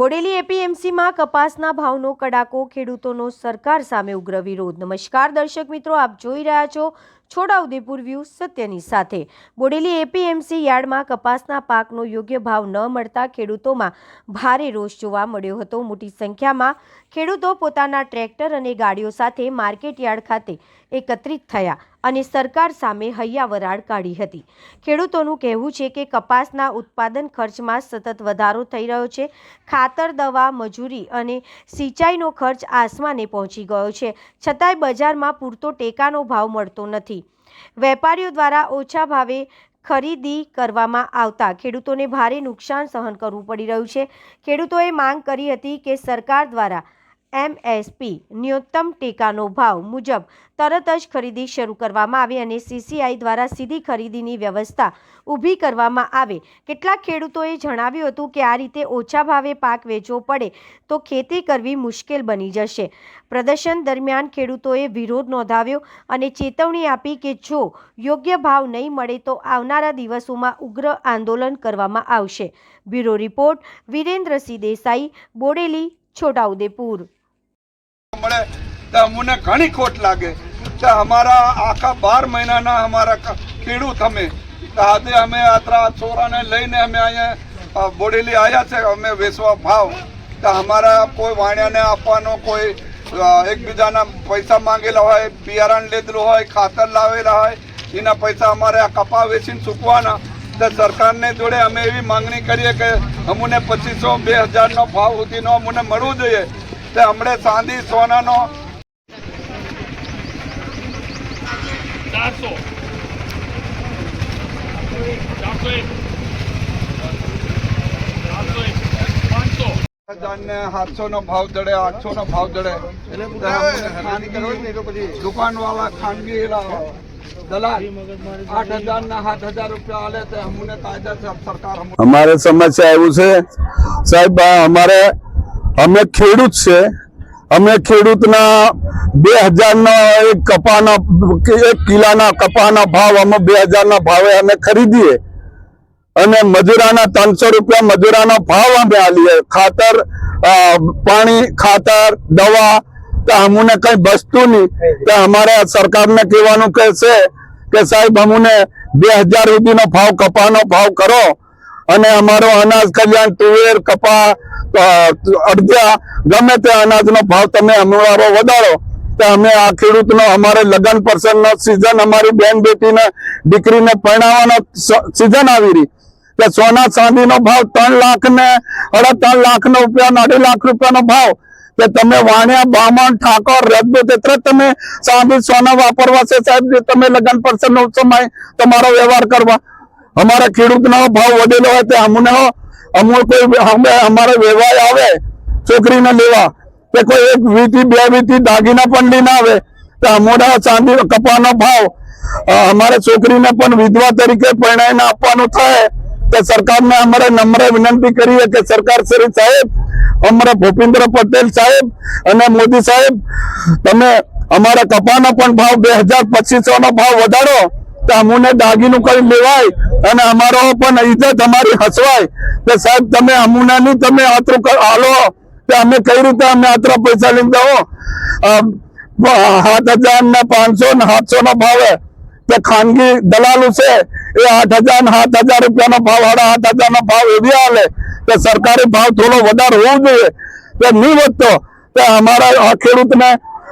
Bodeli APMC માં કપાસના ભાવનો કડાકો, ખેડૂતોનો સરકાર સામે ઉગ્ર વિરોધ। નમસ્કાર દર્શક મિત્રો, આપ જોઈ રહ્યા છો છોટાઉદેપુર વ્યૂ સત્યની સાથે। બોડેલી એપીએમસી યાર્ડમાં કપાસના પાકનો યોગ્ય ભાવ ન મળતા ખેડૂતોમાં ભારે રોષ જોવા મળ્યો હતો। મોટી સંખ્યામાં ખેડૂતો પોતાના ટ્રેક્ટર અને ગાડીઓ સાથે માર્કેટ યાર્ડ ખાતે એકત્રિત થયા અને સરકાર સામે હૈયાવરાળ કાઢી હતી। ખેડૂતોનું કહેવું છે કે કપાસના ઉત્પાદન ખર્ચમાં સતત વધારો થઈ રહ્યો છે। ખાતર, દવા, મજૂરી અને સિંચાઈનો ખર્ચ આસમાને પહોંચી ગયો છે, છતાંય બજારમાં પૂરતો ટેકાનો ભાવ મળતો નથી। વેપારીઓ દ્વારા ઓછા ભાવે ખરીદી કરવામાં આવતા ખેડૂતોને ભારે નુકસાન સહન કરવું પડી રહ્યું છે। ખેડૂતોએ માંગ કરી હતી કે સરકાર દ્વારા એમએસપી ન્યૂનતમ ટેકાનો ભાવ મુજબ તરત જ ખરીદી શરૂ કરવામાં આવે અને સીસીઆઈ દ્વારા સીધી ખરીદીની વ્યવસ્થા ઊભી કરવામાં આવે। કેટલાક ખેડૂતોએ જણાવ્યું હતું કે આ રીતે ઓછા ભાવે પાક વેચવો પડે તો ખેતી કરવી મુશ્કેલ બની જશે। પ્રદર્શન દરમિયાન ખેડૂતોએ વિરોધ નોંધાવ્યો અને ચેતવણી આપી કે જો યોગ્ય ભાવ નહીં મળે તો આવનારા દિવસોમાં ઉગ્ર આંદોલન કરવામાં આવશે। Bureau report, Virendrasinh Desai, Bodeli, Chhota Udaipur. મળે તો અમને ઘણી ખોટ લાગે કે અમારા આખા 12 મહિનાના અમારા ખેડૂત અમે આજે અમે આટલા છોરાને લઈને અમે અહીંયા બોડેલી આવ્યા છે। અમે વેચવા ભાવ તો અમારા કોઈ વાણિયાને આપવાનો, કોઈ એકબીજાના પૈસા માંગેલા હોય, બિયારણ લીધેલું હોય, ખાતર લાવેલા હોય, એના પૈસા અમારે આ કપા વેચીને ચૂકવાના। તો સરકારને જોડે અમે એવી માંગણી કરીએ કે અમને 2500-2000નો ભાવ સુધીનો અમને મળવું જોઈએ। તે હમણે ચાંદી સોનાનો 400 700નો ભાવ જડે, 800નો ભાવ જડે। દુકાન વાળા ખાનગી દલાલ 8,000 ના 7,000 રૂપિયા આલે તો અમને કાયદા સરકાર અમારે સમસ્યા એવું છે સાહેબ, અમે ખેડૂત છે, અમે ખેડૂતના 2000નો એક કપાનો 1 કિલાના કપાના ભાવ અમે 2000ના ભાવે અમે ખરીદીએ અને મજૂરાના 300 રૂપિયા મજૂરાનો ભાવ અમે આલીએ। ખાતર, પાણી, ખાતર, દવા તો અમને કઈ બચતું નહીં। તો અમારે સરકારને કહેવાનું કે છે કે સાહેબ અમને 2000 સુધીનો ભાવ કપાનો ભાવ કરો અને અમારો અનાજ કલ્યાણ, તુવેર, કપા, અડદિયા ગમે તે અનાજનો ભાવ તમે અમારો વધારો તો અમે આ ખેડૂતનો અમારે લગ્ન પ્રસંગનો સિઝન, અમારી બેન બેટીને દીકરીને પરણાવવાનો સિઝન આવી રહી કે સોના ચાંદીનો ભાવ 3 લાખ ને 3.5 લાખનો રૂપિયા, 2.5 લાખ રૂપિયાનો ભાવ કે તમે વાણિયા, બામણ, ઠાકોર, રજપૂત એટલે તમે ચાંદી સોના વાપરવા છે સાહેબ, જે તમે લગ્ન પ્રસંગનો સમય તમારો વ્યવહાર કરવા। અમારા ખેડૂતનો ભાવ વધેલો હોય તો અમુક કોઈ અમારે વ્યવહાર આવે છોકરીને લેવા કે કોઈ 1 વીટી 2 વીટી દાગીના પણ લઈને આવે તો અમારા ચાંદી કપાનો ભાવ અમારે છોકરીને પણ વિધવા તરીકે પરણાઈને આપવાનું થાય તો સરકારને અમારે નમ્ર વિનંતી કરીએ કે સરકાર શ્રી સાહેબ, અમારા ભૂપેન્દ્ર પટેલ સાહેબ અને મોદી સાહેબ, તમે અમારા કપાનો પણ ભાવ 2000-2500નો ભાવ વધારો તો અમને દાગીનું કઈ લેવાય અને અમારો પણ ઇજ્જત અમારી હસવાય કે સાહેબ તમે અમને નહીં તમે આતરું હાલો કે અમે કઈ રીતે અમે આતરા પૈસા લઈને દો 7,000 ને 500 ને 700નો ભાવ કે ખાનગી દલાલો છે એ 8,000-7,000 રૂપિયાનો ભાવ, 8,500નો ભાવ એવી હાલે તો સરકારી ભાવ થોડો વધારે હોવો જોઈએ કે નહીં વધતો। તો અમારા ખેડૂતને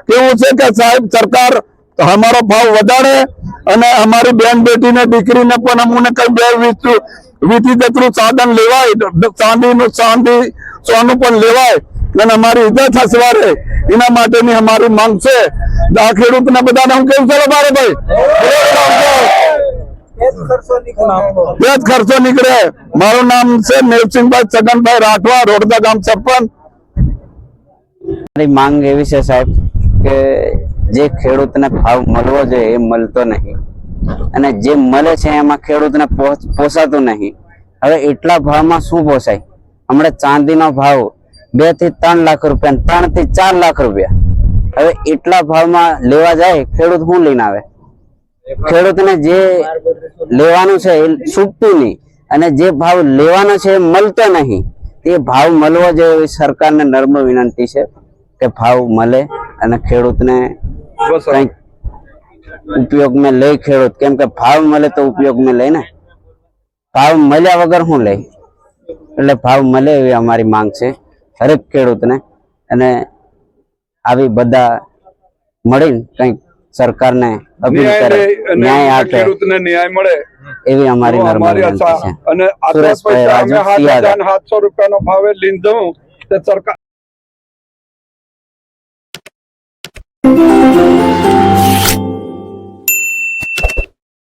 કેવું છે કે સાહેબ સરકાર અમારો ભાવ વધારે અને અમારી બેન બેટીને દીકરીને પણ અમને કઈ 2 વીટી જેટલું સાધન લેવાય, ચાંદીનું સોનું પણ લેવાય અને અમારી ઇજ્જત હસવારે, એના માટેની અમારી માંગ છે। આ ખેડૂતને બધાને હું કેવું છે મારે ભાઈ બે જ ખર્ચો નીકળે। મારું નામ છે નેવસિંહભાઈ છગનભાઈ રાઠવા, રોડદા ગામ સરપંચ। મારી માંગ એવી છે સાહેબ કે જે ખેડૂતને ભાવ મળવો જોઈએ એ મળતો નહીં અને જે મળે છે એમાં ખેડૂતને પોસાતું નહીં। હવે એટલા ભાવમાં શું પોસાય? હમણાં ચાંદીનો ભાવ 2 થી 3 લાખ રૂપિયા, 3 થી 4 લાખ રૂપિયા। હવે એટલા ભાવમાં લેવા જાય ખેડૂત શું લઈને આવે? ખેડૂતને જે લેવાનું છે એ છૂટતું નહીં અને જે ભાવ લેવાનો છે એ મળતો નહીં। તે ભાવ મળવો જોઈએ સરકારને નમ્ર વિનંતી છે કે ભાવ મળે અને ખેડૂતને બસ કંઈક ઉપયોગમાં લે ખેડૂત, કેમ કે ભાવ મળે તો ઉપયોગમાં લે ને, ભાવ મળ્યા વગર શું લે? એટલે ભાવ મળે એવી અમારી માંગ છે હરેક ખેડૂતને, અને આવી બધા મળીને કંઈક સરકારને અપીલ કરે, ન્યાય આપે ખેડૂતને ન્યાય મળે એવી અમારી નમ્ર અમારી વિનંતી આશા. છે. અને આટલા સુરેશભાઈ પૈસા અમે રાજુ, સિયારા. 7,700 રૂપિયાનો ભાવે લીધું તે સરકાર